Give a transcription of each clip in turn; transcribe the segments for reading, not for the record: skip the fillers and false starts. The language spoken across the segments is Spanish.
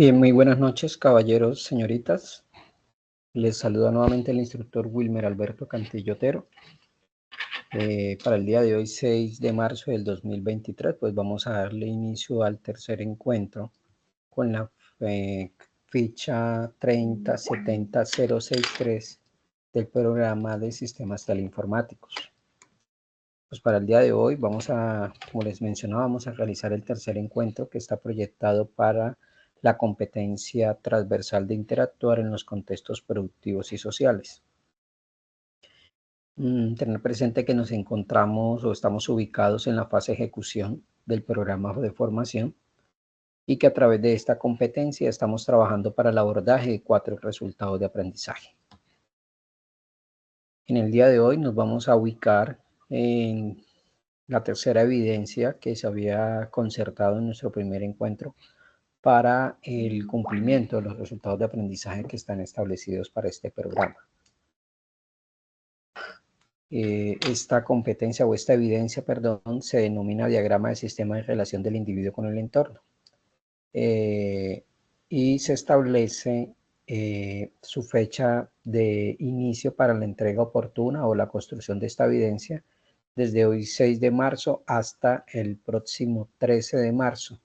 Bien, muy buenas noches, caballeros, señoritas. Les saluda nuevamente el instructor Wilmer Alberto Cantillo Otero. Para el día de hoy, 6 de marzo del 2023, pues vamos a darle inicio al tercer encuentro con la ficha 3070063 del programa de sistemas teleinformáticos. Pues para el día de hoy como les mencionaba, vamos a realizar el tercer encuentro que está proyectado para la competencia transversal de interactuar en los contextos productivos y sociales. Tener presente que nos encontramos o estamos ubicados en la fase de ejecución del programa de formación y que a través de esta competencia estamos trabajando para el abordaje de 4 resultados de aprendizaje. En el día de hoy nos vamos a ubicar en la tercera evidencia que se había concertado en nuestro primer encuentro para el cumplimiento de los resultados de aprendizaje que están establecidos para este programa. Esta competencia o esta evidencia, perdón, se denomina diagrama de sistema de relación del individuo con el entorno. Y se establece su fecha de inicio para la entrega oportuna o la construcción de esta evidencia desde hoy 6 de marzo hasta el próximo 13 de marzo.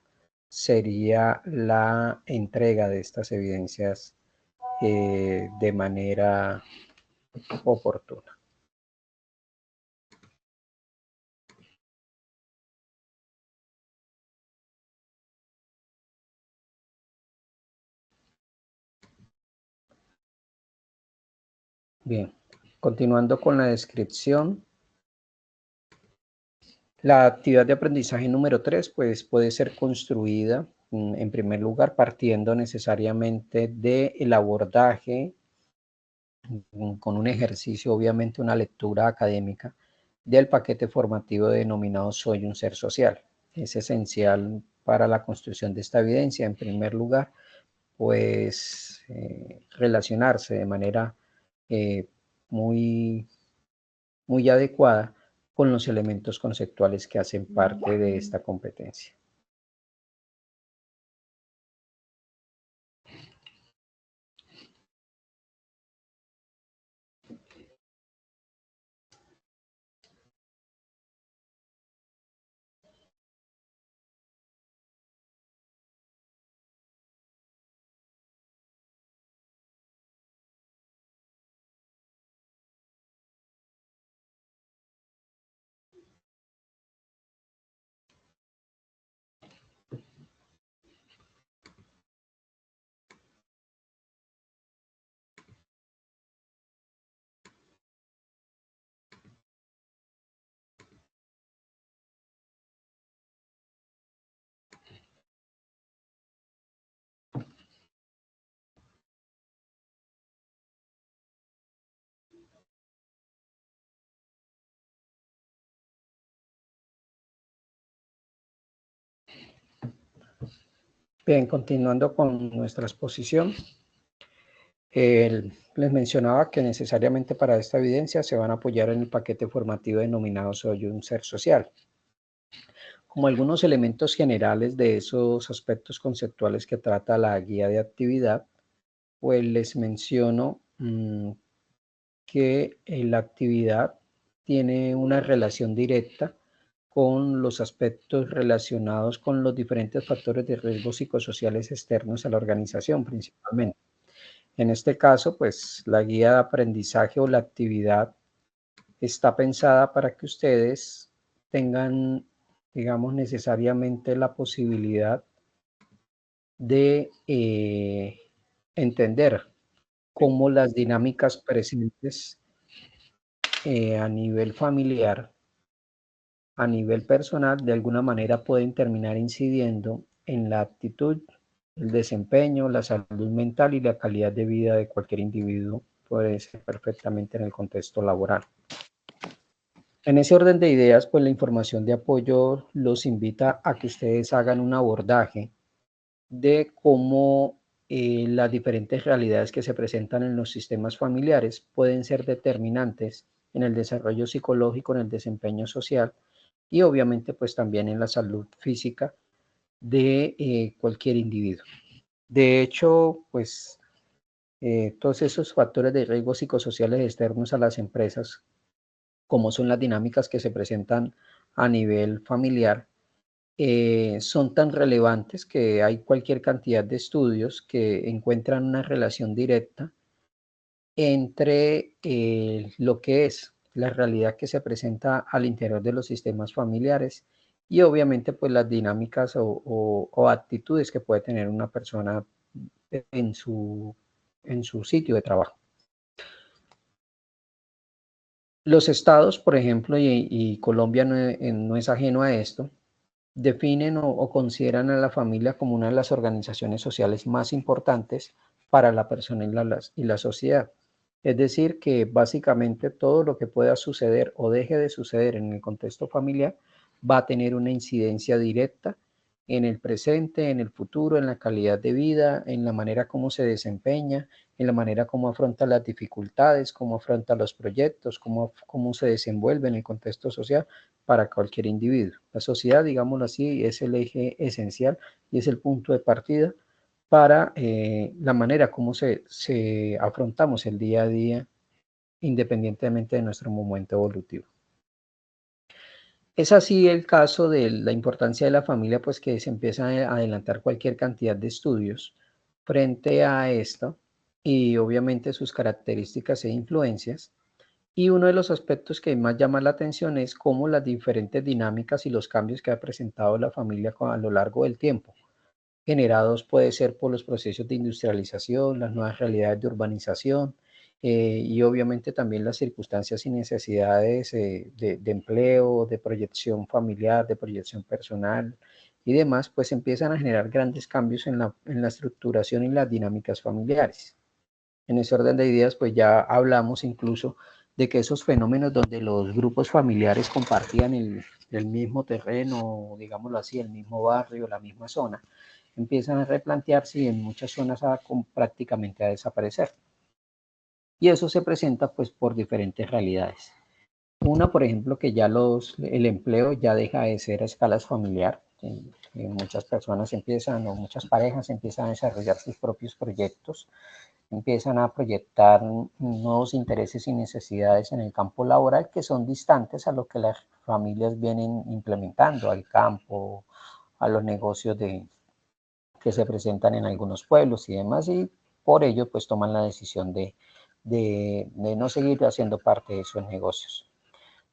Sería la entrega de estas evidencias de manera oportuna. Bien, continuando con la descripción. La actividad de aprendizaje número 3 pues, puede ser construida en primer lugar partiendo necesariamente del abordaje con un ejercicio, obviamente una lectura académica del paquete formativo denominado Soy un ser social. Es esencial para la construcción de esta evidencia, en primer lugar, pues relacionarse de manera muy, muy adecuada con los elementos conceptuales que hacen parte de esta competencia. Bien, continuando con nuestra exposición, les mencionaba que necesariamente para esta evidencia se van a apoyar en el paquete formativo denominado Soy un ser social. Como algunos elementos generales de esos aspectos conceptuales que trata la guía de actividad, pues les menciono que la actividad tiene una relación directa con los aspectos relacionados con los diferentes factores de riesgo psicosociales externos a la organización principalmente. En este caso, pues la guía de aprendizaje o la actividad está pensada para que ustedes tengan, digamos, necesariamente la posibilidad de entender cómo las dinámicas presentes a nivel familiar, a nivel personal, de alguna manera pueden terminar incidiendo en la actitud, el desempeño, la salud mental y la calidad de vida de cualquier individuo, puede ser perfectamente en el contexto laboral. En ese orden de ideas, pues la información de apoyo los invita a que ustedes hagan un abordaje de cómo las diferentes realidades que se presentan en los sistemas familiares pueden ser determinantes en el desarrollo psicológico, en el desempeño social y obviamente pues también en la salud física de cualquier individuo. De hecho, pues todos esos factores de riesgo psicosociales externos a las empresas, como son las dinámicas que se presentan a nivel familiar, son tan relevantes que hay cualquier cantidad de estudios que encuentran una relación directa entre lo que es la realidad que se presenta al interior de los sistemas familiares y obviamente pues las dinámicas o actitudes que puede tener una persona en en su sitio de trabajo. Los estados, por ejemplo, y Colombia no es ajeno a esto, definen o consideran a la familia como una de las organizaciones sociales más importantes para la persona y la sociedad. Es decir, que básicamente todo lo que pueda suceder o deje de suceder en el contexto familiar va a tener una incidencia directa en el presente, en el futuro, en la calidad de vida, en la manera como se desempeña, en la manera como afronta las dificultades, cómo afronta los proyectos, cómo se desenvuelve en el contexto social para cualquier individuo. La sociedad, digámoslo así, es el eje esencial y es el punto de partida para la manera como se afrontamos el día a día independientemente de nuestro momento evolutivo. Es así el caso de la importancia de la familia, pues que se empieza a adelantar cualquier cantidad de estudios frente a esto y obviamente sus características e influencias. Y uno de los aspectos que más llama la atención es cómo las diferentes dinámicas y los cambios que ha presentado la familia a lo largo del tiempo, generados puede ser por los procesos de industrialización, las nuevas realidades de urbanización y obviamente también las circunstancias y necesidades de empleo, de proyección familiar, de proyección personal y demás, pues empiezan a generar grandes cambios en la estructuración y las dinámicas familiares. En ese orden de ideas, pues ya hablamos incluso de que esos fenómenos donde los grupos familiares compartían el mismo terreno, digámoslo así, el mismo barrio, la misma zona, empiezan a replantearse y en muchas zonas prácticamente a desaparecer. Y eso se presenta pues por diferentes realidades. Una, por ejemplo, que ya el empleo ya deja de ser a escala familiar. Muchas personas empiezan o muchas parejas empiezan a desarrollar sus propios proyectos, empiezan a proyectar nuevos intereses y necesidades en el campo laboral que son distantes a lo que las familias vienen implementando, al campo, a los negocios que se presentan en algunos pueblos y demás, y por ello pues toman la decisión de no seguir haciendo parte de esos negocios.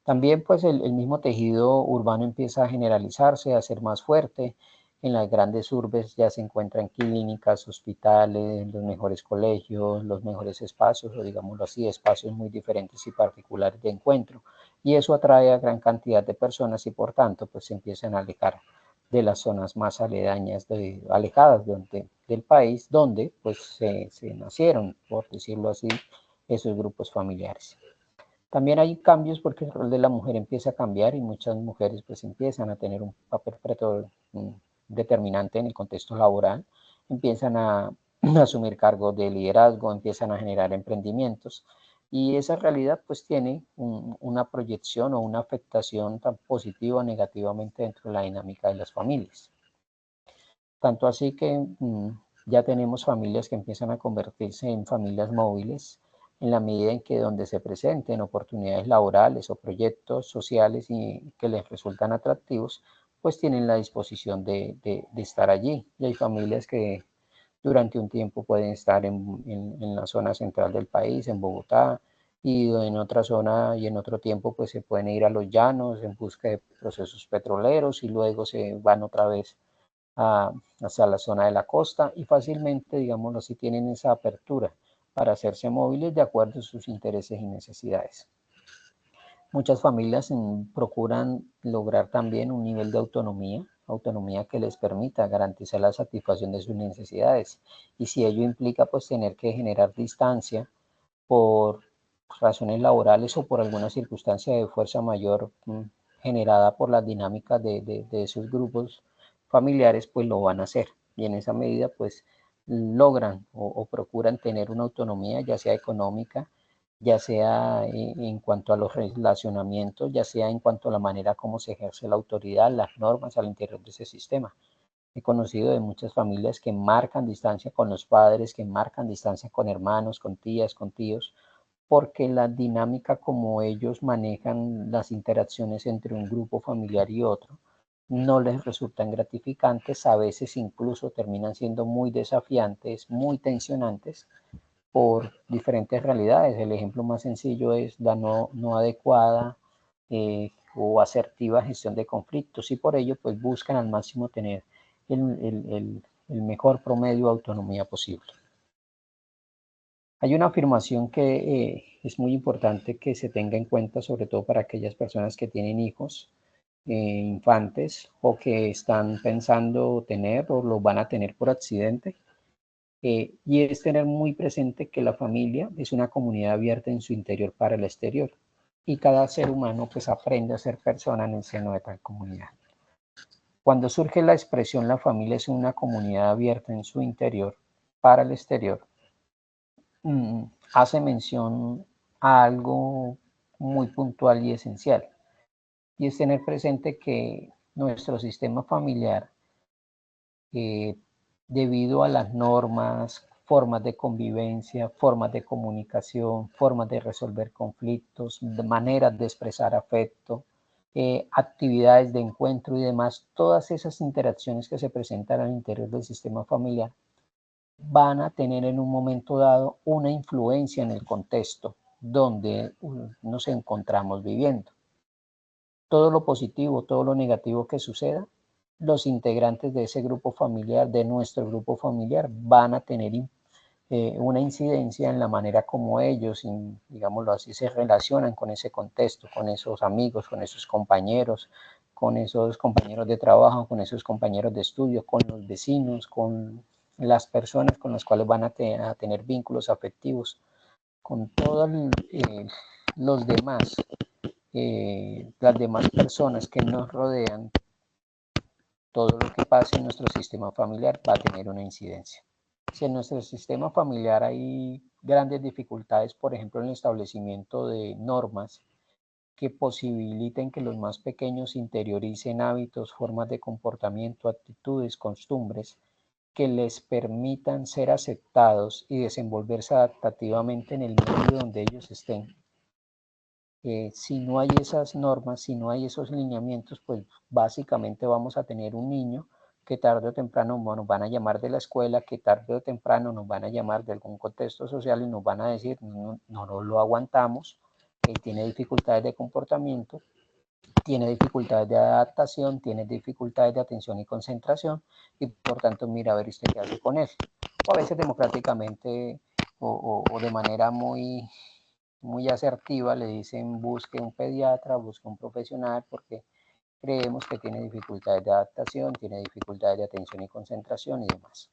También pues el mismo tejido urbano empieza a generalizarse, a ser más fuerte. En las grandes urbes ya se encuentran clínicas, hospitales, los mejores colegios, los mejores espacios, o digámoslo así, espacios muy diferentes y particulares de encuentro. Y eso atrae a gran cantidad de personas y por tanto pues se empiezan a alejar de las zonas más aledañas, alejadas del país, donde pues se nacieron, por decirlo así, esos grupos familiares. También hay cambios porque el rol de la mujer empieza a cambiar y muchas mujeres pues empiezan a tener un papel determinante en el contexto laboral, empiezan a asumir cargos de liderazgo, empiezan a generar emprendimientos y esa realidad pues tiene una proyección o una afectación tan positiva o negativamente dentro de la dinámica de las familias. Tanto así que ya tenemos familias que empiezan a convertirse en familias móviles en la medida en que donde se presenten oportunidades laborales o proyectos sociales y que les resultan atractivos, pues tienen la disposición de estar allí. Y hay familias que durante un tiempo pueden estar en la zona central del país, en Bogotá, y en otra zona y en otro tiempo pues se pueden ir a los llanos en busca de procesos petroleros y luego se van otra vez hacia la zona de la costa y fácilmente, digámoslo así, tienen esa apertura para hacerse móviles de acuerdo a sus intereses y necesidades. Muchas familias procuran lograr también un nivel de autonomía que les permita garantizar la satisfacción de sus necesidades. Y si ello implica pues tener que generar distancia por razones laborales o por alguna circunstancia de fuerza mayor generada por las dinámicas de esos grupos familiares, pues lo van a hacer. Y en esa medida, pues logran o procuran tener una autonomía, ya sea económica, ya sea en cuanto a los relacionamientos, ya sea en cuanto a la manera como se ejerce la autoridad, las normas al interior de ese sistema. He conocido de muchas familias que marcan distancia con los padres, que marcan distancia con hermanos, con tías, con tíos, porque la dinámica como ellos manejan las interacciones entre un grupo familiar y otro no les resultan gratificantes, a veces incluso terminan siendo muy desafiantes, muy tensionantes por diferentes realidades. El ejemplo más sencillo es la no adecuada o asertiva gestión de conflictos, y por ello pues buscan al máximo tener el mejor promedio de autonomía posible. Hay una afirmación que es muy importante que se tenga en cuenta, sobre todo para aquellas personas que tienen hijos, infantes, o que están pensando tener o los van a tener por accidente, y es tener muy presente que la familia es una comunidad abierta en su interior para el exterior, y cada ser humano pues aprende a ser persona en el seno de tal comunidad. Cuando surge la expresión la familia es una comunidad abierta en su interior para el exterior, hace mención a algo muy puntual y esencial, y es tener presente que nuestro sistema familiar, eh, debido a las normas, formas de convivencia, formas de comunicación, formas de resolver conflictos, de maneras de expresar afecto, actividades de encuentro y demás, todas esas interacciones que se presentan al interior del sistema familiar van a tener en un momento dado una influencia en el contexto donde nos encontramos viviendo. Todo lo positivo, todo lo negativo que suceda, los integrantes de ese grupo familiar, de nuestro grupo familiar, van a tener una incidencia en la manera como ellos, digámoslo así, se relacionan con ese contexto, con esos amigos, con esos compañeros de trabajo, con esos compañeros de estudio, con los vecinos, con las personas con las cuales van a tener vínculos afectivos, con todos los demás, las demás personas que nos rodean. Todo lo que pase en nuestro sistema familiar va a tener una incidencia. Si en nuestro sistema familiar hay grandes dificultades, por ejemplo, en el establecimiento de normas que posibiliten que los más pequeños interioricen hábitos, formas de comportamiento, actitudes, costumbres, que les permitan ser aceptados y desenvolverse adaptativamente en el medio donde ellos estén. Si no hay esas normas, si no hay esos lineamientos, pues básicamente vamos a tener un niño que tarde o temprano nos van a llamar de la escuela, que tarde o temprano nos van a llamar de algún contexto social y nos van a decir, no lo aguantamos, tiene dificultades de comportamiento, tiene dificultades de adaptación, tiene dificultades de atención y concentración, y por tanto mira a ver usted qué hace con él. O a veces democráticamente o de manera muy asertiva le dicen busque un pediatra, busque un profesional, porque creemos que tiene dificultades de adaptación, tiene dificultades de atención y concentración y demás.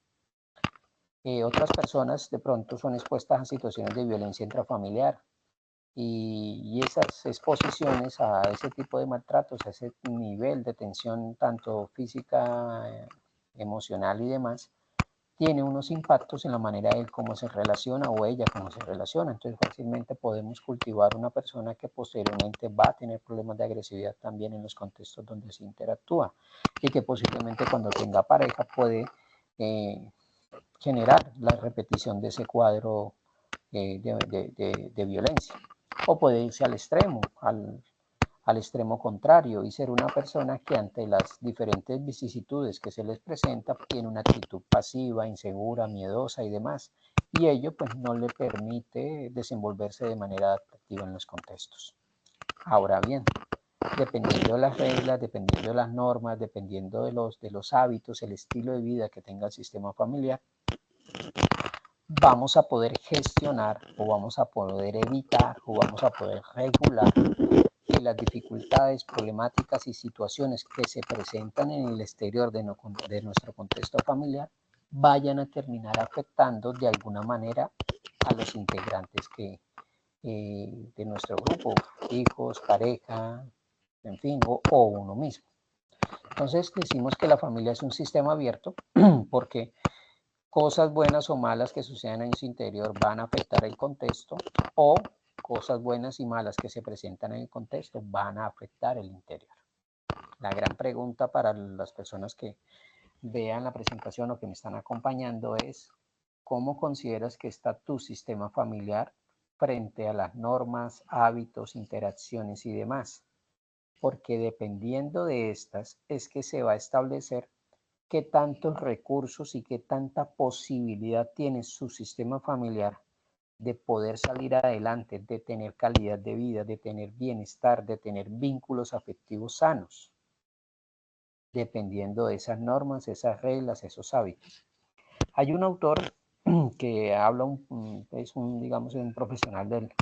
Otras personas de pronto son expuestas a situaciones de violencia intrafamiliar, y esas exposiciones a ese tipo de maltratos, a ese nivel de tensión tanto física, emocional y demás, tiene unos impactos en la manera de cómo se relaciona o ella cómo se relaciona. Entonces fácilmente podemos cultivar una persona que posteriormente va a tener problemas de agresividad también en los contextos donde se interactúa, y que posiblemente cuando tenga pareja puede generar la repetición de ese cuadro de violencia. O puede irse al extremo, al extremo contrario, y ser una persona que ante las diferentes vicisitudes que se les presenta tiene una actitud pasiva, insegura, miedosa y demás, y ello pues no le permite desenvolverse de manera adaptativa en los contextos. Ahora bien, dependiendo de las reglas, dependiendo de las normas, dependiendo de los hábitos, el estilo de vida que tenga el sistema familiar, vamos a poder gestionar o vamos a poder evitar o vamos a poder regular que las dificultades, problemáticas y situaciones que se presentan en el exterior de nuestro contexto familiar vayan a terminar afectando de alguna manera a los integrantes de nuestro grupo, hijos, pareja, en fin, o uno mismo. Entonces decimos que la familia es un sistema abierto porque cosas buenas o malas que sucedan en su interior van a afectar el contexto, o cosas buenas y malas que se presentan en el contexto van a afectar el interior. La gran pregunta para las personas que vean la presentación o que me están acompañando es cómo consideras que está tu sistema familiar frente a las normas, hábitos, interacciones y demás. Porque dependiendo de estas es que se va a establecer qué tantos recursos y qué tanta posibilidad tiene su sistema familiar de poder salir adelante, de tener calidad de vida, de tener bienestar, de tener vínculos afectivos sanos, dependiendo de esas normas, esas reglas, esos hábitos. Hay un autor que habla, es un, digamos, un profesional del,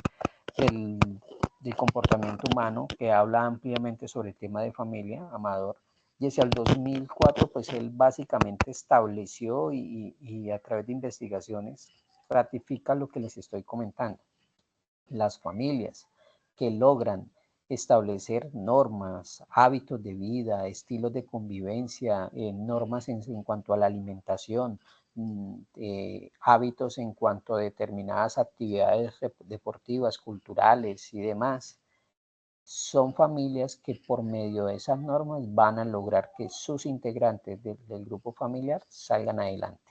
del comportamiento humano que habla ampliamente sobre el tema de familia, Amador, y hacia el 2004, pues él básicamente estableció y a través de investigaciones ratifica lo que les estoy comentando. Las familias que logran establecer normas, hábitos de vida, estilos de convivencia, normas en cuanto a la alimentación, hábitos en cuanto a determinadas actividades deportivas, culturales y demás, son familias que por medio de esas normas van a lograr que sus integrantes del grupo familiar salgan adelante,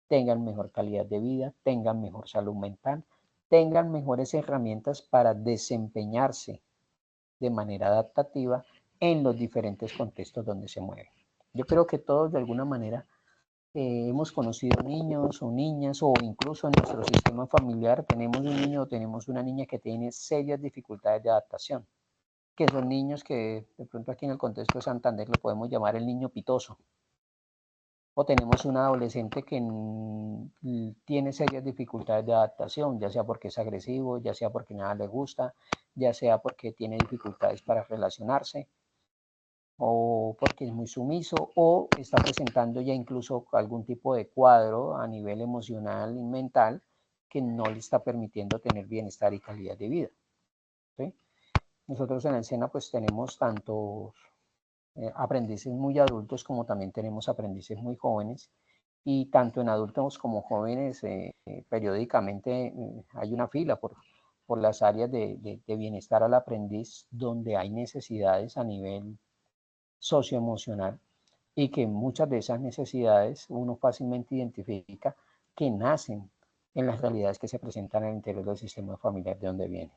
tengan mejor calidad de vida, tengan mejor salud mental, tengan mejores herramientas para desempeñarse de manera adaptativa en los diferentes contextos donde se mueven. Yo creo que todos de alguna manera hemos conocido niños o niñas o incluso en nuestro sistema familiar tenemos un niño o tenemos una niña que tiene serias dificultades de adaptación, que son niños que de pronto aquí en el contexto de Santander lo podemos llamar el niño pitoso. O tenemos un adolescente que tiene serias dificultades de adaptación, ya sea porque es agresivo, ya sea porque nada le gusta, ya sea porque tiene dificultades para relacionarse, o porque es muy sumiso, o está presentando ya incluso algún tipo de cuadro a nivel emocional y mental que no le está permitiendo tener bienestar y calidad de vida. ¿Sí? Nosotros en el SENA pues tenemos tanto aprendices muy adultos como también tenemos aprendices muy jóvenes, y tanto en adultos como jóvenes periódicamente hay una fila por las áreas de bienestar al aprendiz donde hay necesidades a nivel socioemocional y que muchas de esas necesidades uno fácilmente identifica que nacen en las realidades que se presentan en el interior del sistema familiar de donde viene.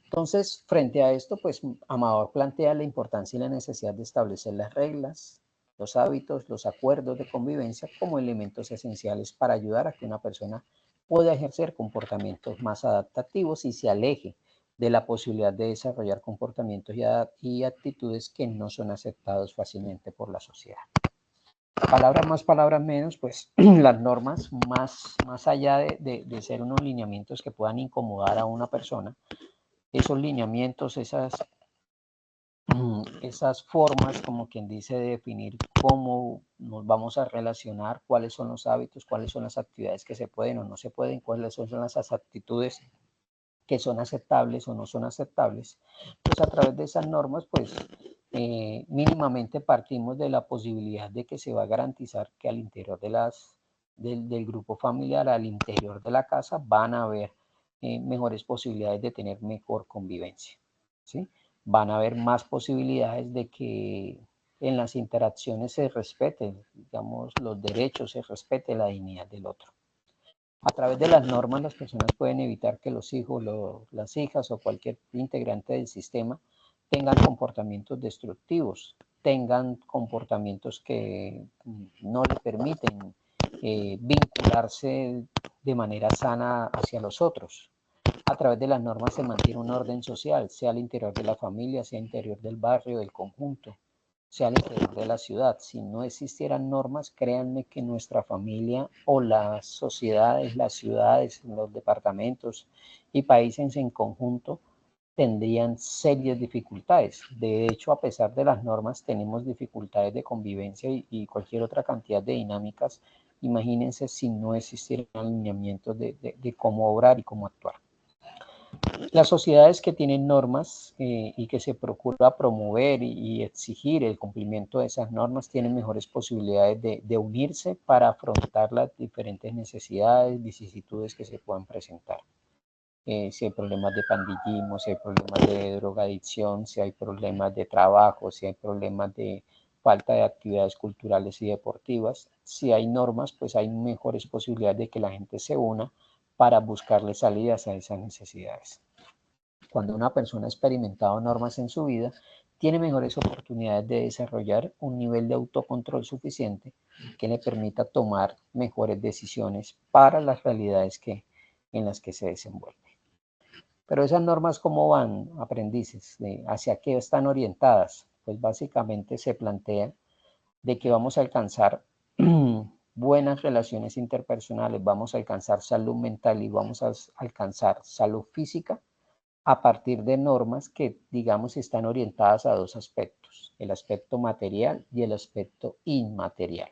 Entonces, frente a esto, pues Amador plantea la importancia y la necesidad de establecer las reglas, los hábitos, los acuerdos de convivencia como elementos esenciales para ayudar a que una persona pueda ejercer comportamientos más adaptativos y se aleje de la posibilidad de desarrollar comportamientos y actitudes que no son aceptados fácilmente por la sociedad. Palabras más, palabras menos, pues las normas, más allá de ser unos lineamientos que puedan incomodar a una persona, esos lineamientos, esas formas, como quien dice, de definir cómo nos vamos a relacionar, cuáles son los hábitos, cuáles son las actividades que se pueden o no se pueden, cuáles son las actitudes que son aceptables o no son aceptables, pues a través de esas normas, pues mínimamente partimos de la posibilidad de que se va a garantizar que al interior del grupo familiar, al interior de la casa, van a haber mejores posibilidades de tener mejor convivencia, ¿sí? Van a haber más posibilidades de que en las interacciones se respeten, digamos, los derechos, se respete la dignidad del otro. A través de las normas, las personas pueden evitar que los hijos, las hijas o cualquier integrante del sistema tengan comportamientos destructivos, tengan comportamientos que no le permiten vincularse de manera sana hacia los otros. A través de las normas se mantiene un orden social, sea al interior de la familia, sea al interior del barrio, del conjunto, sea al interior de la ciudad. Si no existieran normas, créanme que nuestra familia o las sociedades, las ciudades, los departamentos y países en conjunto tendrían serias dificultades. De hecho, a pesar de las normas, tenemos dificultades de convivencia y cualquier otra cantidad de dinámicas. Imagínense si no existieran alineamientos de cómo obrar y cómo actuar. Las sociedades que tienen normas y que se procura promover y exigir el cumplimiento de esas normas tienen mejores posibilidades de unirse para afrontar las diferentes necesidades, vicisitudes que se puedan presentar. Si hay problemas de pandillismo, si hay problemas de drogadicción, si hay problemas de trabajo, si hay problemas falta de actividades culturales y deportivas. Si hay normas, pues hay mejores posibilidades de que la gente se una para buscarle salidas a esas necesidades. Cuando una persona ha experimentado normas en su vida, tiene mejores oportunidades de desarrollar un nivel de autocontrol suficiente que le permita tomar mejores decisiones para las realidades en las que se desenvuelve. Pero esas normas, ¿cómo van, aprendices? ¿Hacia qué están orientadas? Pues básicamente se plantea de que vamos a alcanzar buenas relaciones interpersonales, vamos a alcanzar salud mental y vamos a alcanzar salud física a partir de normas que, digamos, están orientadas a dos aspectos, el aspecto material y el aspecto inmaterial.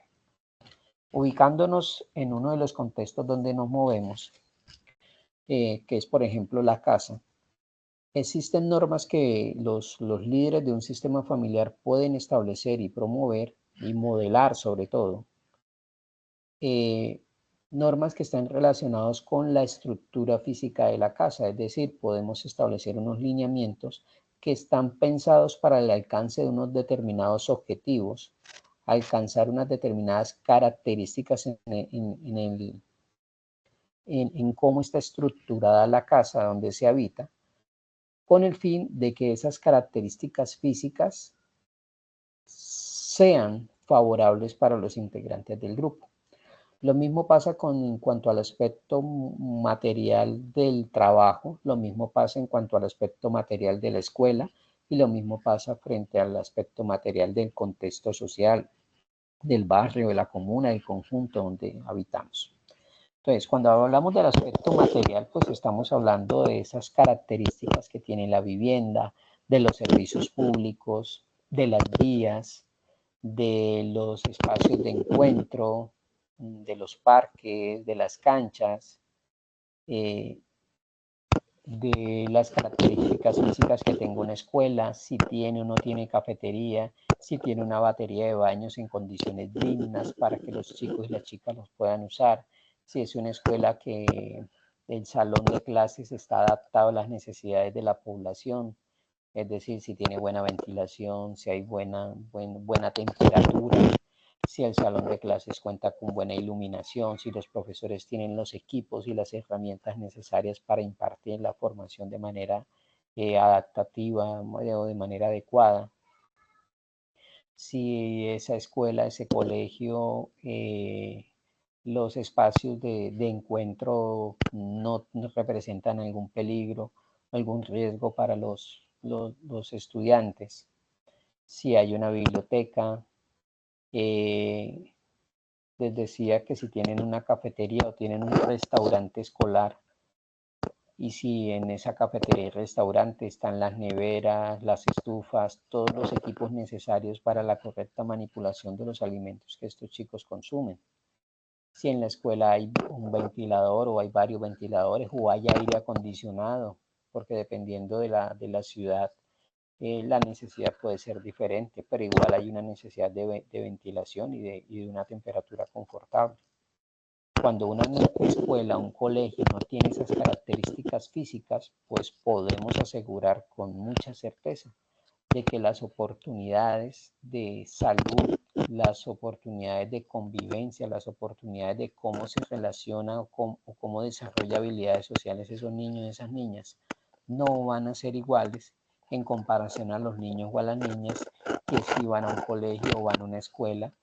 Ubicándonos en uno de los contextos donde nos movemos, que es, por ejemplo, la casa, existen normas que los líderes de un sistema familiar pueden establecer y promover y modelar sobre todo. Normas que están relacionados con la estructura física de la casa, es decir, podemos establecer unos lineamientos que están pensados para el alcance de unos determinados objetivos, alcanzar unas determinadas características en cómo está estructurada la casa donde se habita, con el fin de que esas características físicas sean favorables para los integrantes del grupo. Lo mismo pasa en cuanto al aspecto material del trabajo, lo mismo pasa en cuanto al aspecto material de la escuela y lo mismo pasa frente al aspecto material del contexto social, del barrio, de la comuna, del conjunto donde habitamos. Entonces, cuando hablamos del aspecto material, pues estamos hablando de esas características que tiene la vivienda, de los servicios públicos, de las vías, de los espacios de encuentro, de los parques, de las canchas, de las características físicas que tenga una escuela, si tiene o no tiene cafetería, si tiene una batería de baños en condiciones dignas para que los chicos y las chicas los puedan usar, si es una escuela que el salón de clases está adaptado a las necesidades de la población, es decir, si tiene buena ventilación, si hay buena temperatura, si el salón de clases cuenta con buena iluminación, si los profesores tienen los equipos y las herramientas necesarias para impartir la formación de manera adaptativa o de manera adecuada. Si esa escuela, ese colegio, los espacios de encuentro no representan algún peligro, algún riesgo para los estudiantes. Si hay una biblioteca, les decía que si tienen una cafetería o tienen un restaurante escolar y si en esa cafetería y restaurante están las neveras, las estufas, todos los equipos necesarios para la correcta manipulación de los alimentos que estos chicos consumen. Si en la escuela hay un ventilador o hay varios ventiladores o hay aire acondicionado, porque dependiendo de la ciudad, la necesidad puede ser diferente, pero igual hay una necesidad de ventilación y de una temperatura confortable. Cuando una escuela, un colegio no tiene esas características físicas, pues podemos asegurar con mucha certeza de que las oportunidades de salud, las oportunidades de convivencia, las oportunidades de cómo se relaciona o cómo desarrolla habilidades sociales esos niños y esas niñas no van a ser iguales en comparación a los niños o a las niñas que si van a un colegio o van a una escuela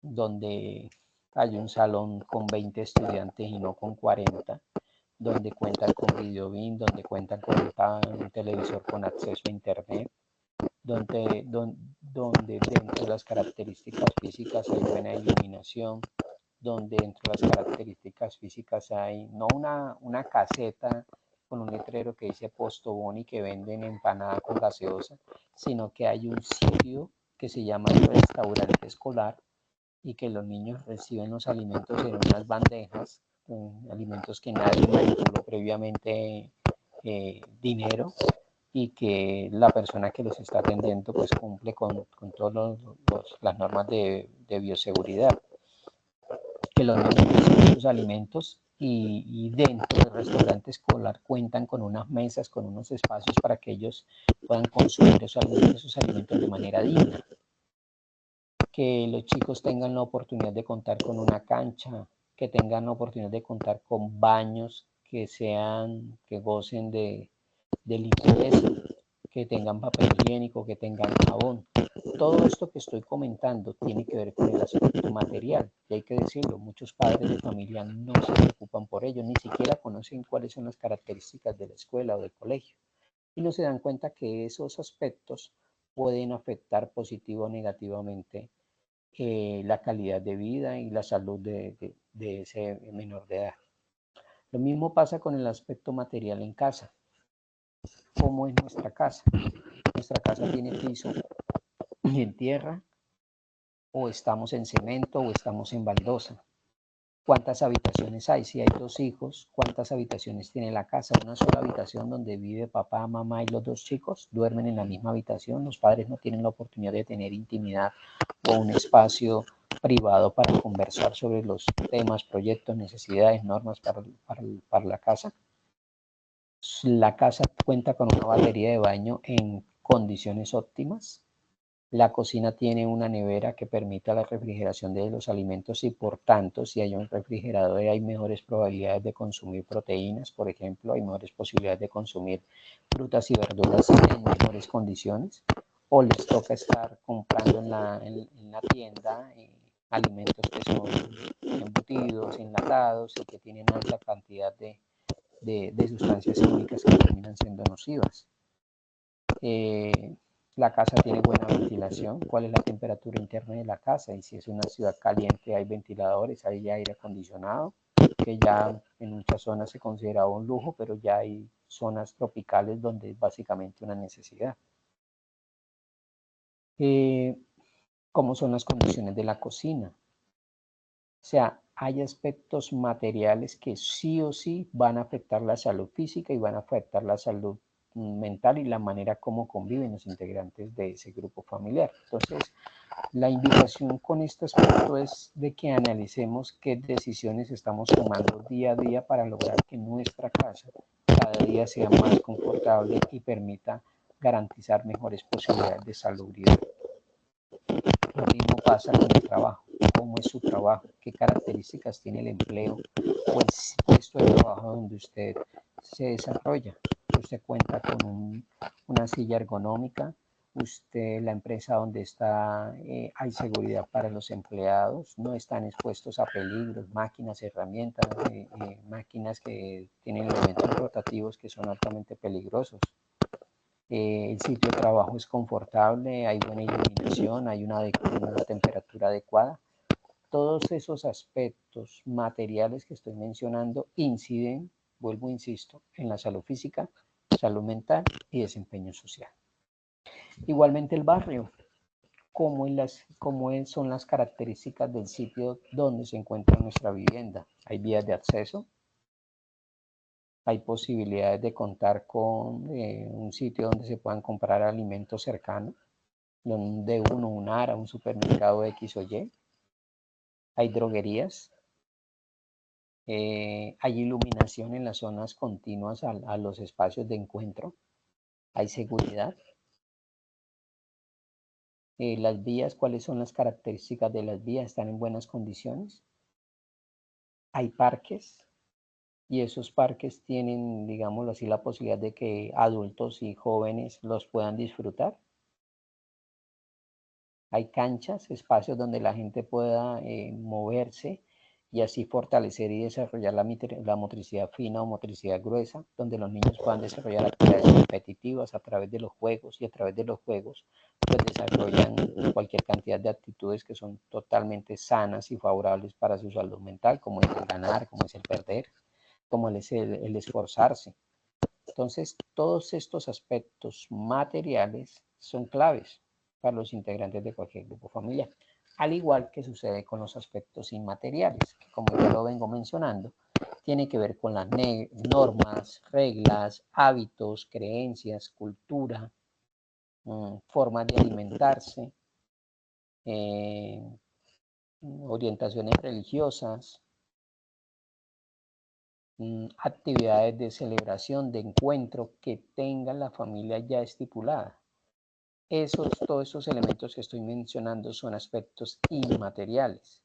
donde hay un salón con 20 estudiantes y no con 40, donde cuentan con videobeam, donde cuentan con un televisor con acceso a internet, donde dentro de las características físicas hay buena iluminación, donde dentro de las características físicas hay no una caseta con un letrero que dice Postobón y que venden empanada con gaseosa, sino que hay un sitio que se llama restaurante escolar y que los niños reciben los alimentos en unas bandejas, alimentos que nadie manipuló previamente dinero y que la persona que los está atendiendo pues cumple con todas las normas de bioseguridad. Que los niños reciben sus alimentos y dentro del restaurante escolar cuentan con unas mesas, con unos espacios para que ellos puedan consumir esos alimentos de manera digna. que los chicos tengan la oportunidad de contar con una cancha, que tengan la oportunidad de contar con baños que gocen de limpieza, que tengan papel higiénico, que tengan jabón. Todo esto que estoy comentando tiene que ver con el aspecto material, y hay que decirlo, muchos padres de familia no se preocupan por ello, ni siquiera conocen cuáles son las características de la escuela o del colegio, y no se dan cuenta que esos aspectos pueden afectar positivo o negativamente la calidad de vida y la salud de ese menor de edad. Lo mismo pasa con el aspecto material en casa. ¿Cómo es nuestra casa? Nuestra casa tiene piso en tierra, o estamos en cemento, o estamos en baldosa. ¿Cuántas habitaciones hay? Si hay 2 hijos, ¿cuántas habitaciones tiene la casa? ¿Una sola habitación donde vive papá, mamá y los 2 chicos? ¿Duermen en la misma habitación? Los padres no tienen la oportunidad de tener intimidad o un espacio privado para conversar sobre los temas, proyectos, necesidades, normas para la casa. La casa cuenta con una batería de baño en condiciones óptimas. La cocina tiene una nevera que permite la refrigeración de los alimentos y por tanto, si hay un refrigerador hay mejores probabilidades de consumir proteínas, por ejemplo, hay mejores posibilidades de consumir frutas y verduras en mejores condiciones, o les toca estar comprando en la tienda alimentos que son embutidos, enlatados y que tienen alta cantidad de sustancias químicas que terminan siendo nocivas. La casa tiene buena ventilación, cuál es la temperatura interna de la casa, y si es una ciudad caliente hay ventiladores, hay aire acondicionado, que ya en muchas zonas se considera un lujo, pero ya hay zonas tropicales donde es básicamente una necesidad. ¿Cómo son las condiciones de la cocina? O sea, hay aspectos materiales que sí o sí van a afectar la salud física y van a afectar la salud mental y la manera como conviven los integrantes de ese grupo familiar. Entonces, la invitación con este aspecto es de que analicemos qué decisiones estamos tomando día a día para lograr que nuestra casa cada día sea más confortable y permita garantizar mejores posibilidades de salubridad. Lo mismo pasa con el trabajo. ¿Cómo es su trabajo? ¿Qué características tiene el empleo o el puesto de trabajo donde usted se desarrolla? Usted cuenta con una silla ergonómica, la empresa donde está, hay seguridad para los empleados, no están expuestos a peligros, máquinas, herramientas, máquinas que tienen elementos rotativos que son altamente peligrosos. El sitio de trabajo es confortable, hay buena iluminación, hay una temperatura adecuada. Todos esos aspectos materiales que estoy mencionando inciden, vuelvo, insisto, en la salud física, salud mental y desempeño social. Igualmente el barrio, cómo son las características del sitio donde se encuentra nuestra vivienda. Hay vías de acceso, hay posibilidades de contar con un sitio donde se puedan comprar alimentos cercanos, de un ARA, un supermercado X o Y. Hay droguerías, hay iluminación en las zonas continuas a los espacios de encuentro, hay seguridad. Las vías, ¿cuáles son las características de las vías? ¿Están en buenas condiciones? Hay parques, y esos parques tienen, digámoslo así, la posibilidad de que adultos y jóvenes los puedan disfrutar. Hay canchas, espacios donde la gente pueda moverse y así fortalecer y desarrollar la motricidad fina o motricidad gruesa, donde los niños puedan desarrollar actividades competitivas a través de los juegos, y a través de los juegos pues desarrollan cualquier cantidad de actitudes que son totalmente sanas y favorables para su salud mental, como es el ganar, como es el perder, como es el esforzarse. Entonces, todos estos aspectos materiales son claves para los integrantes de cualquier grupo familiar, al igual que sucede con los aspectos inmateriales, que como ya lo vengo mencionando, tiene que ver con las normas, reglas, hábitos, creencias, cultura, formas de alimentarse, orientaciones religiosas, actividades de celebración, de encuentro que tenga la familia ya estipulada. Todos esos elementos que estoy mencionando son aspectos inmateriales.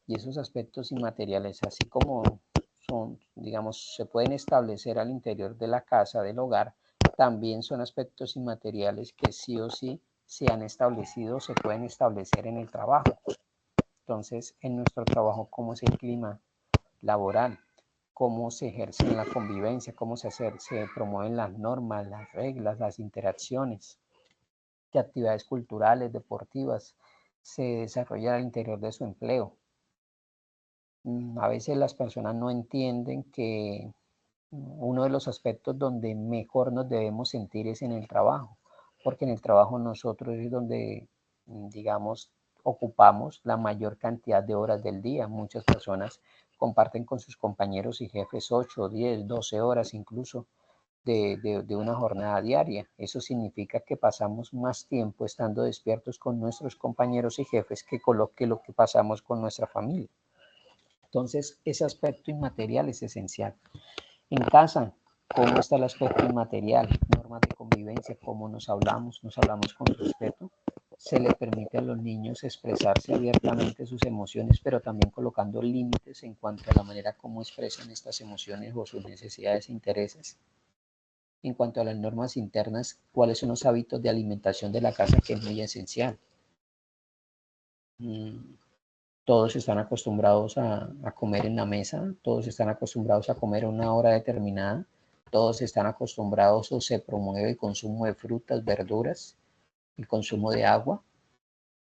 Y esos aspectos inmateriales, así como son, digamos, se pueden establecer al interior de la casa, del hogar, también son aspectos inmateriales que sí o sí se han establecido, se pueden establecer en el trabajo. Entonces, en nuestro trabajo, ¿cómo es el clima laboral? ¿Cómo se ejerce la convivencia? ¿Cómo se promueven las normas, las reglas, las interacciones? ¿Qué actividades culturales, deportivas se desarrollan al interior de su empleo? A veces las personas no entienden que uno de los aspectos donde mejor nos debemos sentir es en el trabajo, porque en el trabajo nosotros es donde, digamos, ocupamos la mayor cantidad de horas del día. Muchas personas comparten con sus compañeros y jefes 8, 10, 12 horas incluso de una jornada diaria. Eso significa que pasamos más tiempo estando despiertos con nuestros compañeros y jefes que con lo que pasamos con nuestra familia. Entonces, ese aspecto inmaterial es esencial. En casa, ¿cómo está el aspecto inmaterial? Normas de convivencia, cómo nos hablamos con respeto. Se le permite a los niños expresarse abiertamente sus emociones, pero también colocando límites en cuanto a la manera como expresan estas emociones o sus necesidades e intereses. En cuanto a las normas internas, cuáles son los hábitos de alimentación de la casa, que es muy esencial. Todos están acostumbrados a comer en la mesa, todos están acostumbrados a comer a una hora determinada, todos están acostumbrados o se promueve el consumo de frutas, verduras, el consumo de agua.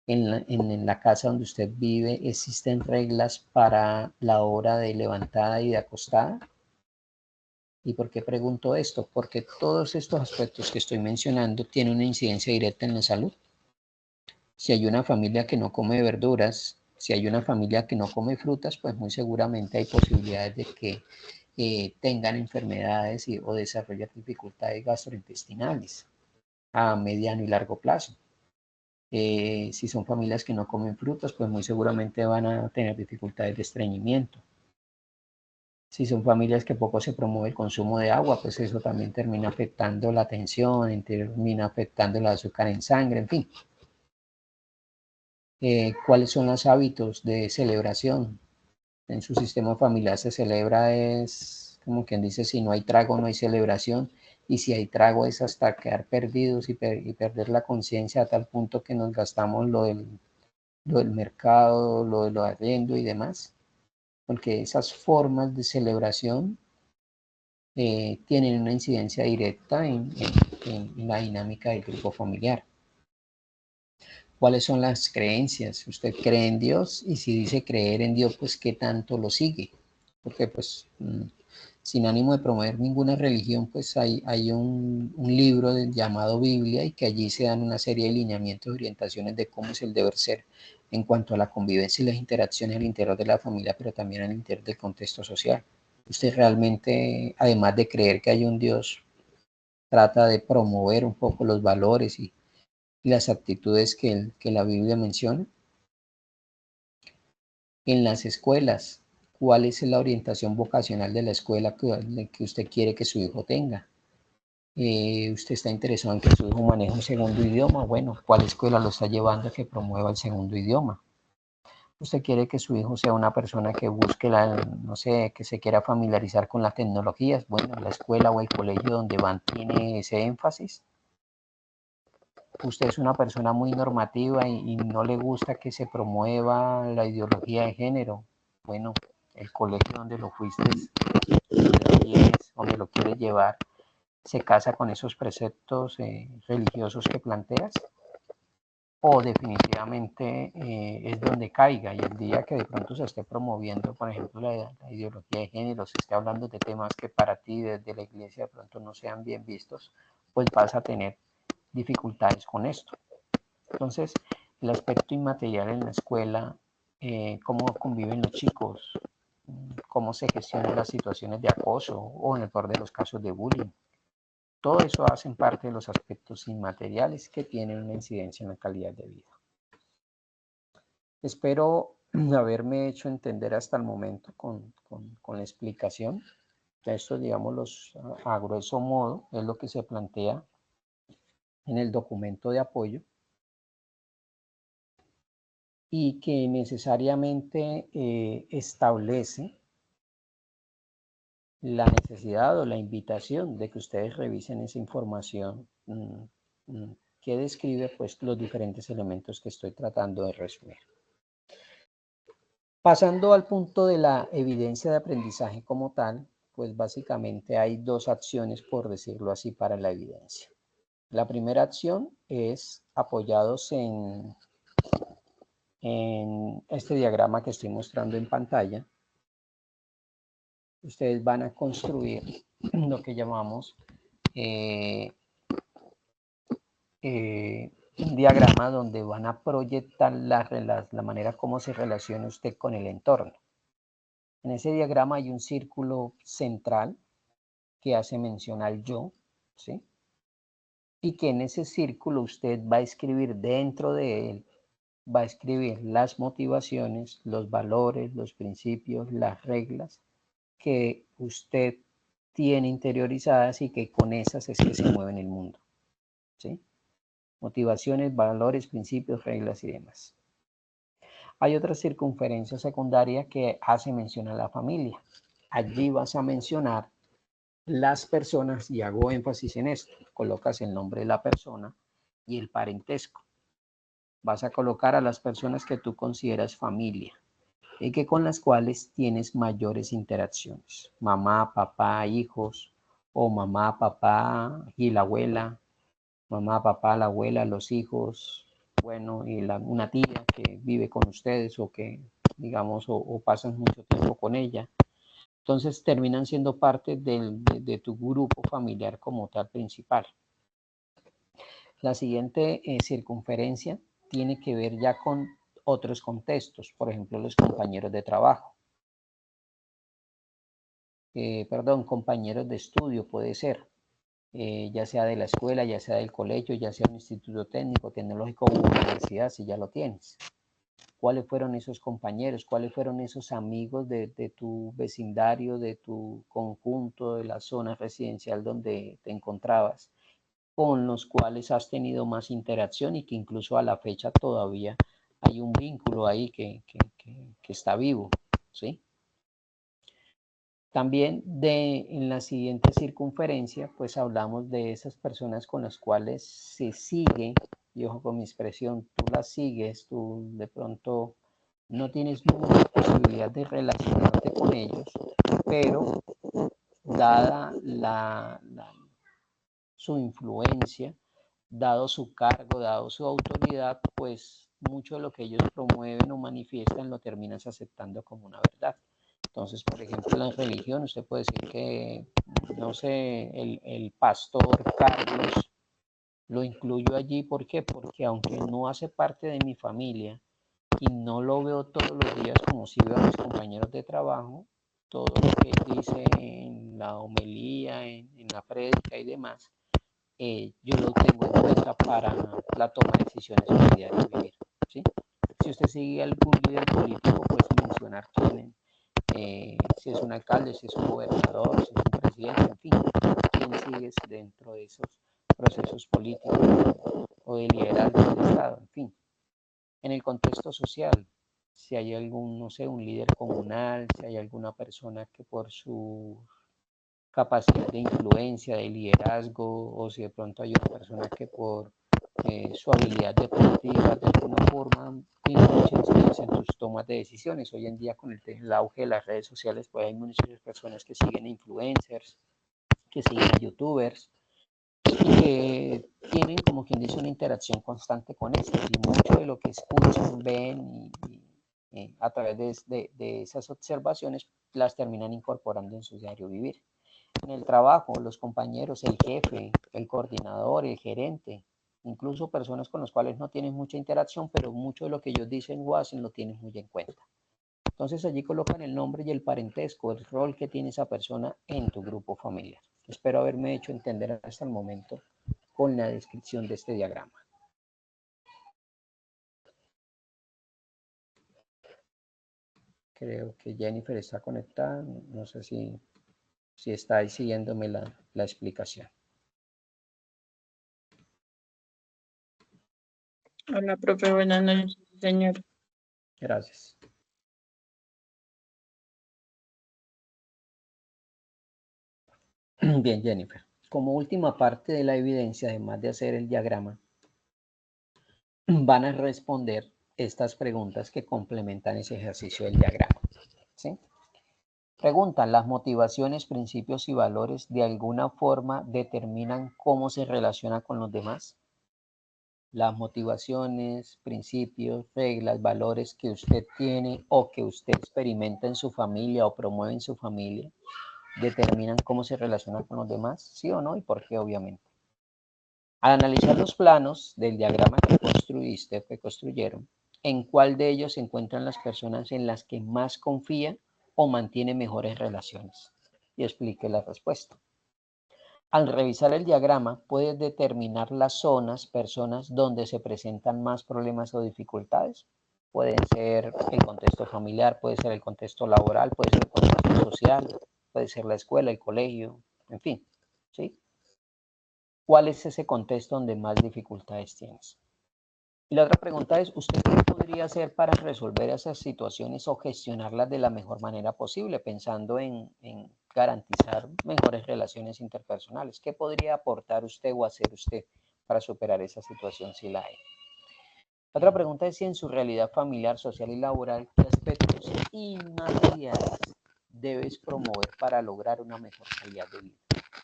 En la casa donde usted vive existen reglas para la hora de levantada y de acostada. ¿Y por qué pregunto esto? Porque todos estos aspectos que estoy mencionando tienen una incidencia directa en la salud. Si hay una familia que no come verduras, si hay una familia que no come frutas, pues muy seguramente hay posibilidades de que tengan enfermedades o desarrollar dificultades gastrointestinales a mediano y largo plazo. Si son familias que no comen frutas, pues muy seguramente van a tener dificultades de estreñimiento. Si son familias que poco se promueve el consumo de agua, pues eso también termina afectando la tensión, termina afectando el azúcar en sangre, en fin. ¿Cuáles son los hábitos de celebración? En su sistema familiar se celebra, es como quien dice, si no hay trago no hay celebración, y si hay trago es hasta quedar perdidos y perder la conciencia a tal punto que nos gastamos lo del mercado, lo de lo arriendo y demás, porque esas formas de celebración tienen una incidencia directa en la dinámica del grupo familiar. ¿Cuáles son las creencias? ¿Usted cree en Dios? Y si dice creer en Dios, pues ¿qué tanto lo sigue? Porque pues sin ánimo de promover ninguna religión, pues hay un libro llamado Biblia, y que allí se dan una serie de lineamientos y orientaciones de cómo es el deber ser en cuanto a la convivencia y las interacciones al interior de la familia, pero también al interior del contexto social. Usted realmente, además de creer que hay un Dios, trata de promover un poco los valores y las actitudes que la Biblia menciona. En las escuelas, ¿cuál es la orientación vocacional de la escuela que usted quiere que su hijo tenga? ¿Usted está interesado en que su hijo maneje un segundo idioma? Bueno, ¿cuál escuela lo está llevando a que promueva el segundo idioma? ¿Usted quiere que su hijo sea una persona que busque no sé, que se quiera familiarizar con las tecnologías? Bueno, la escuela o el colegio donde van tiene ese énfasis. Usted es una persona muy normativa y no le gusta que se promueva la ideología de género. Bueno, el colegio donde lo fuiste, donde lo quieres llevar, se casa con esos preceptos religiosos que planteas, o definitivamente es donde caiga, y el día que de pronto se esté promoviendo, por ejemplo, la ideología de género, se esté hablando de temas que para ti desde la iglesia de pronto no sean bien vistos, pues vas a tener dificultades con esto. Entonces, el aspecto inmaterial en la escuela, cómo conviven los chicos, cómo se gestionan las situaciones de acoso o en el peor de los casos de bullying. Todo eso hacen parte de los aspectos inmateriales que tienen una incidencia en la calidad de vida. Espero haberme hecho entender hasta el momento con la explicación. Esto, digamos, a grueso modo, es lo que se plantea en el documento de apoyo y que necesariamente establece la necesidad o la invitación de que ustedes revisen esa información que describe pues los diferentes elementos que estoy tratando de resumir. Pasando al punto de la evidencia de aprendizaje como tal, pues básicamente hay dos acciones, por decirlo así, para la evidencia. La primera acción es apoyados en este diagrama que estoy mostrando en pantalla. Ustedes van a construir lo que llamamos un diagrama donde van a proyectar la manera como se relaciona usted con el entorno. En ese diagrama hay un círculo central que hace mención al yo, ¿sí? Y que en ese círculo usted va a escribir dentro de él, va a escribir las motivaciones, los valores, los principios, las reglas que usted tiene interiorizadas y que con esas es que se mueve en el mundo, ¿sí? Motivaciones, valores, principios, reglas y demás. Hay otra circunferencia secundaria que hace mención a la familia. Allí vas a mencionar las personas, y hago énfasis en esto, colocas el nombre de la persona y el parentesco. Vas a colocar a las personas que tú consideras familia y que con las cuales tienes mayores interacciones. Mamá, papá, hijos, o mamá, papá y la abuela, mamá, papá, la abuela, los hijos, bueno, y una tía que vive con ustedes o que, digamos, o pasan mucho tiempo con ella. Entonces terminan siendo parte de tu grupo familiar como tal principal. La siguiente circunferencia tiene que ver ya con otros contextos, por ejemplo, los compañeros de trabajo. Compañeros de estudio puede ser, ya sea de la escuela, ya sea del colegio, ya sea un instituto técnico, tecnológico o universidad, si ya lo tienes. ¿Cuáles fueron esos compañeros? ¿Cuáles fueron esos amigos de tu vecindario, de tu conjunto, de la zona residencial donde te encontrabas, con los cuales has tenido más interacción y que incluso a la fecha todavía hay un vínculo ahí que está vivo, ¿sí? También en la siguiente circunferencia, pues hablamos de esas personas con las cuales se sigue, y ojo con mi expresión, tú las sigues, tú de pronto no tienes mucha posibilidad de relacionarte con ellos, pero dada su influencia, dado su cargo, dado su autoridad, pues mucho de lo que ellos promueven o manifiestan lo terminas aceptando como una verdad. Entonces, por ejemplo, en la religión, usted puede decir que, no sé, el pastor Carlos lo incluyo allí. ¿Por qué? Porque aunque no hace parte de mi familia y no lo veo todos los días como si veo a mis compañeros de trabajo, todo lo que él dice en la homilía, en la prédica y demás, yo lo tengo en cuenta para la toma de decisiones en el diario vivir, ¿sí? Si usted sigue algún líder político, pues mencionar quién, si es un alcalde, si es un gobernador, si es un presidente, en fin, quién sigue dentro de esos procesos políticos o de liderazgo del Estado, en fin. En el contexto social, si hay algún, no sé, un líder comunal, si hay alguna persona que por su capacidad de influencia, de liderazgo, o si de pronto hay una persona que por su habilidad deportiva de alguna forma tiene mucha incidencia en tus tomas de decisiones. Hoy en día con el auge de las redes sociales, pues hay muchas personas que siguen influencers, que siguen a youtubers y que tienen, como quien dice, una interacción constante con estos, y mucho de lo que escuchan, ven y a través de esas observaciones las terminan incorporando en su diario vivir. En el trabajo, los compañeros, el jefe, el coordinador, el gerente, incluso personas con las cuales no tienes mucha interacción, pero mucho de lo que ellos dicen o hacen lo tienes muy en cuenta. Entonces allí colocan el nombre y el parentesco, el rol que tiene esa persona en tu grupo familiar. Espero haberme hecho entender hasta el momento con la descripción de este diagrama. Creo que Jennifer está conectada, no sé si está ahí siguiéndome la explicación. Hola, profe, buenas noches, señor. Gracias. Bien, Jennifer. Como última parte de la evidencia, además de hacer el diagrama, van a responder estas preguntas que complementan ese ejercicio del diagrama. ¿Sí? Preguntan, ¿las motivaciones, principios y valores de alguna forma determinan cómo se relaciona con los demás? Las motivaciones, principios, reglas, valores que usted tiene o que usted experimenta en su familia o promueve en su familia, ¿determinan cómo se relaciona con los demás? ¿Sí o no? ¿Y por qué? Obviamente. Al analizar los planos del diagrama que construiste, que construyeron, ¿en cuál de ellos se encuentran las personas en las que más confía o mantiene mejores relaciones? Y explique la respuesta. Al revisar el diagrama, puedes determinar las zonas, personas donde se presentan más problemas o dificultades. Pueden ser el contexto familiar, puede ser el contexto laboral, puede ser el contexto social, puede ser la escuela, el colegio, en fin, ¿sí? ¿Cuál es ese contexto donde más dificultades tienes? Y la otra pregunta es, ¿usted qué podría hacer para resolver esas situaciones o gestionarlas de la mejor manera posible, pensando en garantizar mejores relaciones interpersonales? ¿Qué podría aportar usted o hacer usted para superar esa situación si la hay? La otra pregunta es si en su realidad familiar, social y laboral, ¿qué aspectos inmateriales debes promover para lograr una mejor calidad de vida?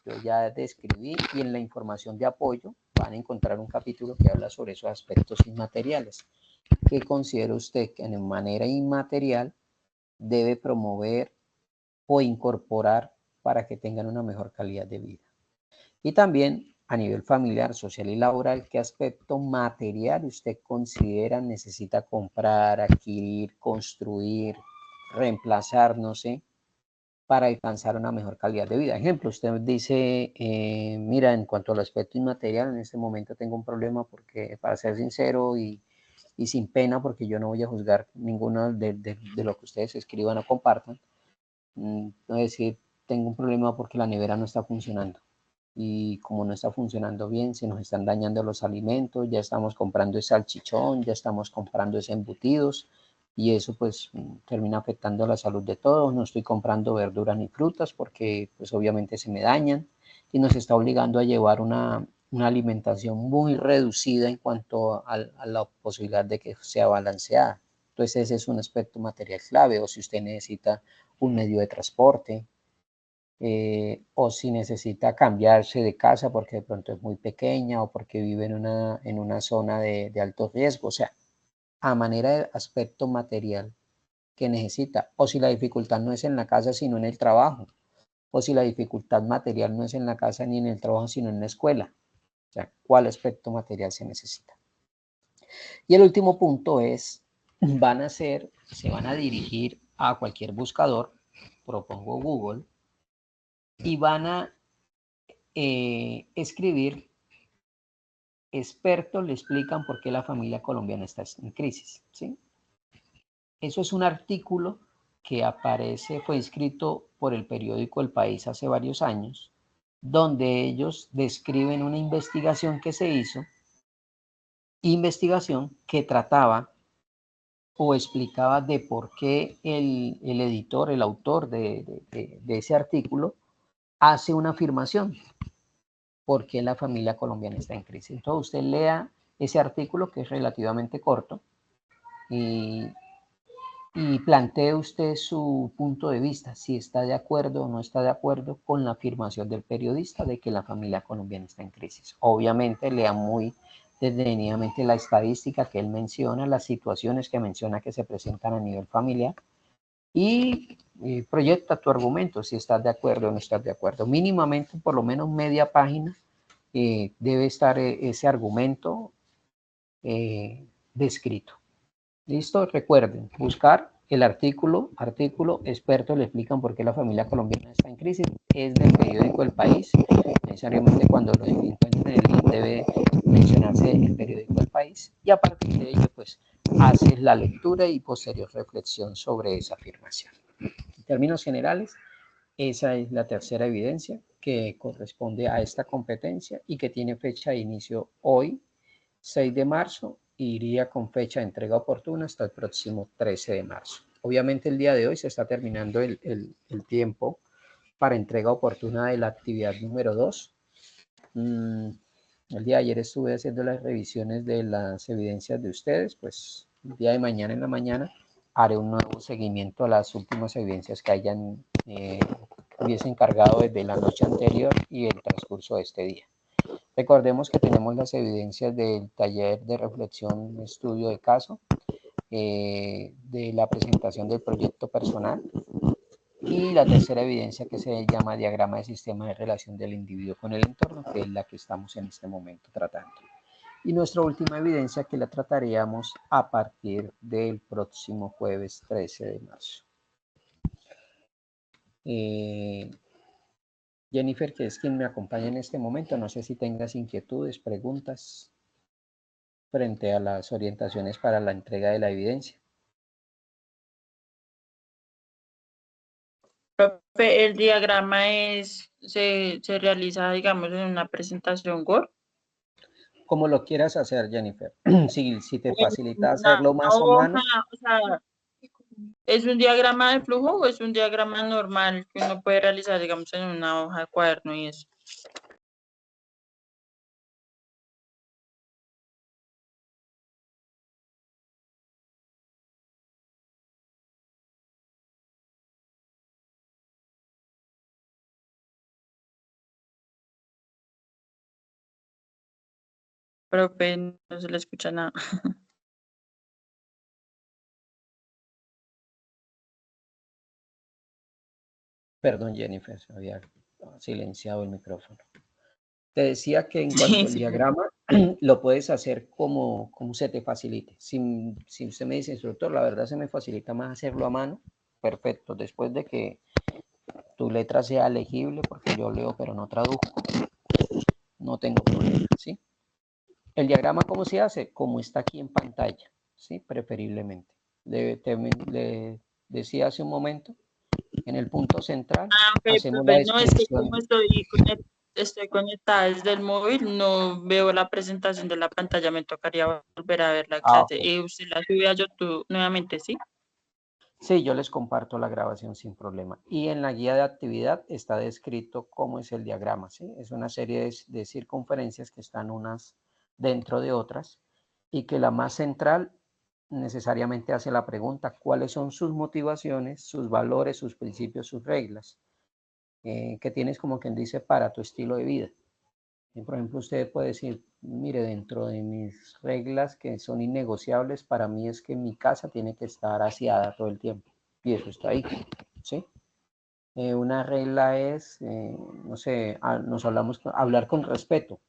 Yo ya describí y en la información de apoyo van a encontrar un capítulo que habla sobre esos aspectos inmateriales. ¿Qué considera usted que de manera inmaterial debe promover o incorporar para que tengan una mejor calidad de vida? Y también a nivel familiar, social y laboral, ¿qué aspecto material usted considera necesita comprar, adquirir, construir, reemplazar, no sé, para alcanzar una mejor calidad de vida? Ejemplo, usted dice, mira, en cuanto al aspecto inmaterial, en este momento tengo un problema porque, para ser sincero y sin pena, porque yo no voy a juzgar ninguno de lo que ustedes escriban o compartan, es decir, tengo un problema porque la nevera no está funcionando. Y como no está funcionando bien, se nos están dañando los alimentos, ya estamos comprando ese salchichón, ya estamos comprando ese embutidos, y eso pues termina afectando la salud de todos. No estoy comprando verduras ni frutas porque pues obviamente se me dañan y nos está obligando a llevar una alimentación muy reducida en cuanto a la posibilidad de que sea balanceada. Entonces ese es un aspecto material clave. O si usted necesita un medio de transporte, o si necesita cambiarse de casa porque de pronto es muy pequeña o porque vive en una zona de alto riesgo. O sea, a manera de aspecto material que necesita, o si la dificultad no es en la casa sino en el trabajo, o si la dificultad material no es en la casa ni en el trabajo sino en la escuela. O sea, ¿cuál aspecto material se necesita? Y el último punto es, se van a dirigir a cualquier buscador, propongo Google, y van a escribir: expertos le explican por qué la familia colombiana está en crisis, ¿sí? Eso es un artículo que aparece, fue escrito por el periódico El País hace varios años, donde ellos describen una investigación que se hizo, investigación que trataba o explicaba de por qué el editor, el autor de ese artículo, hace una afirmación: por qué la familia colombiana está en crisis. Entonces usted lea ese artículo, que es relativamente corto, y, y plantee usted su punto de vista, si está de acuerdo o no está de acuerdo con la afirmación del periodista de que la familia colombiana está en crisis. Obviamente lea muy detenidamente la estadística que él menciona, las situaciones que menciona que se presentan a nivel familiar, y proyecta tu argumento, si estás de acuerdo o no estás de acuerdo. Mínimamente, por lo menos media página, debe estar ese argumento descrito. ¿Listo? Recuerden, buscar el artículo, expertos le explican por qué la familia colombiana está en crisis, es del periódico El País. Necesariamente cuando lo encuentren en el link debe mencionarse el periódico El País, y a partir de ello pues haces la lectura y posterior reflexión sobre esa afirmación. En términos generales, esa es la tercera evidencia que corresponde a esta competencia y que tiene fecha de inicio hoy, 6 de marzo, iría con fecha de entrega oportuna hasta el próximo 13 de marzo. Obviamente el día de hoy se está terminando el tiempo para entrega oportuna de la actividad número 2. El día de ayer estuve haciendo las revisiones de las evidencias de ustedes, pues el día de mañana en la mañana haré un nuevo seguimiento a las últimas evidencias que hubiese encargado desde la noche anterior y el transcurso de este día. Recordemos que tenemos las evidencias del taller de reflexión, estudio de caso, de la presentación del proyecto personal y la tercera evidencia que se llama diagrama de sistema de relación del individuo con el entorno, que es la que estamos en este momento tratando. Y nuestra última evidencia que la trataríamos a partir del próximo jueves 13 de marzo. Jennifer, que es quien me acompaña en este momento, no sé si tengas inquietudes, preguntas frente a las orientaciones para la entrega de la evidencia. Profe, el diagrama se realiza, digamos, en una presentación Word. Como lo quieras hacer, Jennifer. Si te En facilita una hacerlo más a hoja, mano. o sea, ¿es un diagrama de flujo o es un diagrama normal que uno puede realizar, digamos, en una hoja de cuaderno y eso? Profe, no se le escucha nada. Perdón, Jennifer, se había silenciado el micrófono. Te decía que en cuanto Sí, al sí. diagrama, lo puedes hacer como se te facilite. Si usted me dice, instructor, la verdad se me facilita más hacerlo a mano, perfecto. Después de que tu letra sea legible, porque yo leo pero no traduzco, no tengo problema, ¿sí? El diagrama, ¿cómo se hace? Como está aquí en pantalla, ¿sí? Preferiblemente. Le decía hace un momento, en el punto central, Ah, ok, hacemos la profe, no, es que descripción. como estoy conectada desde el móvil, no veo la presentación de la pantalla, me tocaría volver a ver la clase. Ok. Y usted la sube a YouTube nuevamente, ¿sí? Sí, yo les comparto la grabación sin problema. Y en la guía de actividad está descrito cómo es el diagrama, ¿sí? Es una serie de circunferencias que están unas dentro de otras y que la más central necesariamente hace la pregunta, ¿cuáles son sus motivaciones, sus valores, sus principios, sus reglas? Que tienes como quien dice para tu estilo de vida. Por ejemplo, usted puede decir, mire, dentro de mis reglas que son innegociables, para mí es que mi casa tiene que estar aseada todo el tiempo. Y eso está ahí, ¿sí? Una regla es, no sé, hablar con respeto.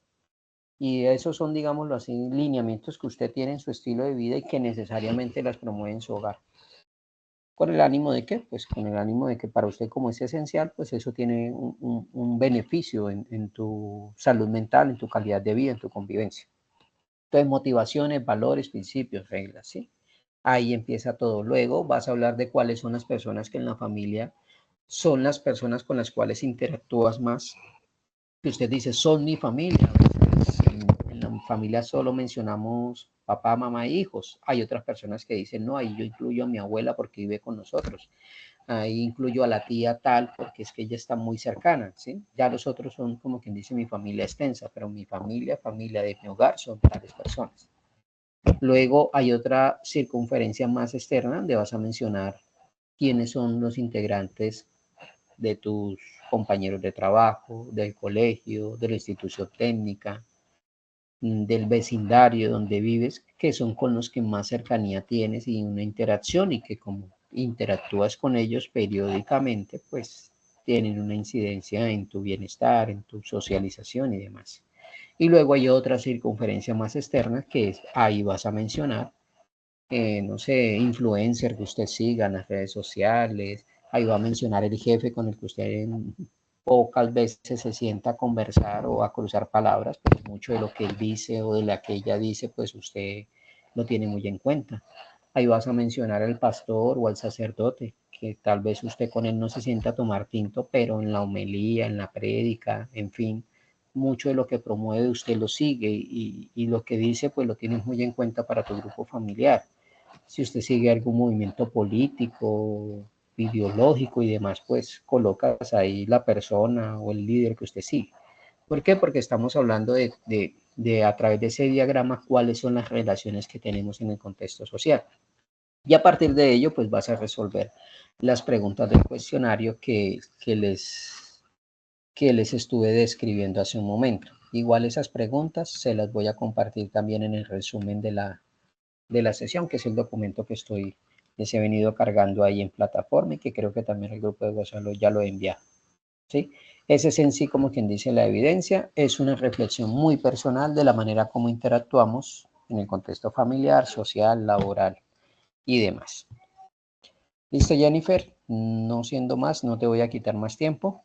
Y esos son, digámoslo así, lineamientos que usted tiene en su estilo de vida y que necesariamente las promueve en su hogar. ¿Con el ánimo de qué? Pues con el ánimo de que para usted como es esencial, pues eso tiene un beneficio en tu salud mental, en tu calidad de vida, en tu convivencia. Entonces, motivaciones, valores, principios, reglas, ¿sí? Ahí empieza todo. Luego vas a hablar de cuáles son las personas que en la familia son las personas con las cuales interactúas más, que usted dice, son mi familia. A veces en la familia solo mencionamos papá, mamá e hijos. Hay otras personas que dicen, no, ahí yo incluyo a mi abuela porque vive con nosotros. Ahí incluyo a la tía tal porque es que ella está muy cercana, ¿sí? Ya los otros son como quien dice mi familia extensa, pero mi familia, familia de mi hogar, son tales personas. Luego hay otra circunferencia más externa donde vas a mencionar quiénes son los integrantes de tus compañeros de trabajo, del colegio, de la institución técnica, del vecindario donde vives, que son con los que más cercanía tienes y una interacción y que como interactúas con ellos periódicamente, pues tienen una incidencia en tu bienestar, en tu socialización y demás. Y luego hay otra circunferencia más externa que es, ahí vas a mencionar, no sé, influencer que usted siga en las redes sociales, ahí va a mencionar el jefe con el que usted pocas veces se sienta a conversar o a cruzar palabras, pero mucho de lo que él dice o de lo que ella dice, pues usted lo tiene muy en cuenta. Ahí vas a mencionar al pastor o al sacerdote, que tal vez usted con él no se sienta a tomar tinto, pero en la homilía, en la prédica, en fin, mucho de lo que promueve usted lo sigue y lo que dice pues lo tienes muy en cuenta para tu grupo familiar. Si usted sigue algún movimiento político, ideológico y demás, pues colocas ahí la persona o el líder que usted sigue. ¿Por qué? Porque estamos hablando de a través de ese diagrama cuáles son las relaciones que tenemos en el contexto social. Y a partir de ello, pues vas a resolver las preguntas del cuestionario que les estuve describiendo hace un momento. Igual esas preguntas se las voy a compartir también en el resumen de la sesión, que es el documento que les he venido cargando ahí en plataforma y que creo que también el grupo de Gonzalo ya lo he enviado. ¿Sí? Ese es en sí, como quien dice, la evidencia. Es una reflexión muy personal de la manera como interactuamos en el contexto familiar, social, laboral y demás. Listo, Jennifer. No siendo más, no te voy a quitar más tiempo.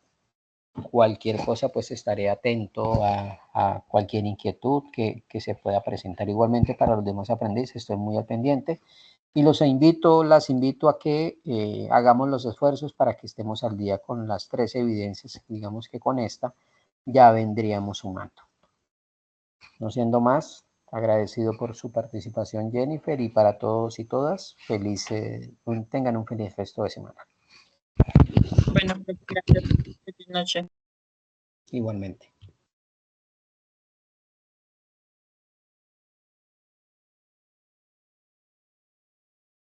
Cualquier cosa, pues estaré atento a cualquier inquietud que se pueda presentar. Igualmente para los demás aprendices, estoy muy al pendiente. Y las invito a que hagamos los esfuerzos para que estemos al día con las 3 evidencias. Digamos que con esta ya vendríamos sumando. No siendo más, agradecido por su participación, Jennifer, y para todos y todas, tengan un feliz resto de semana. Bueno, pues gracias. Feliz noche. Igualmente.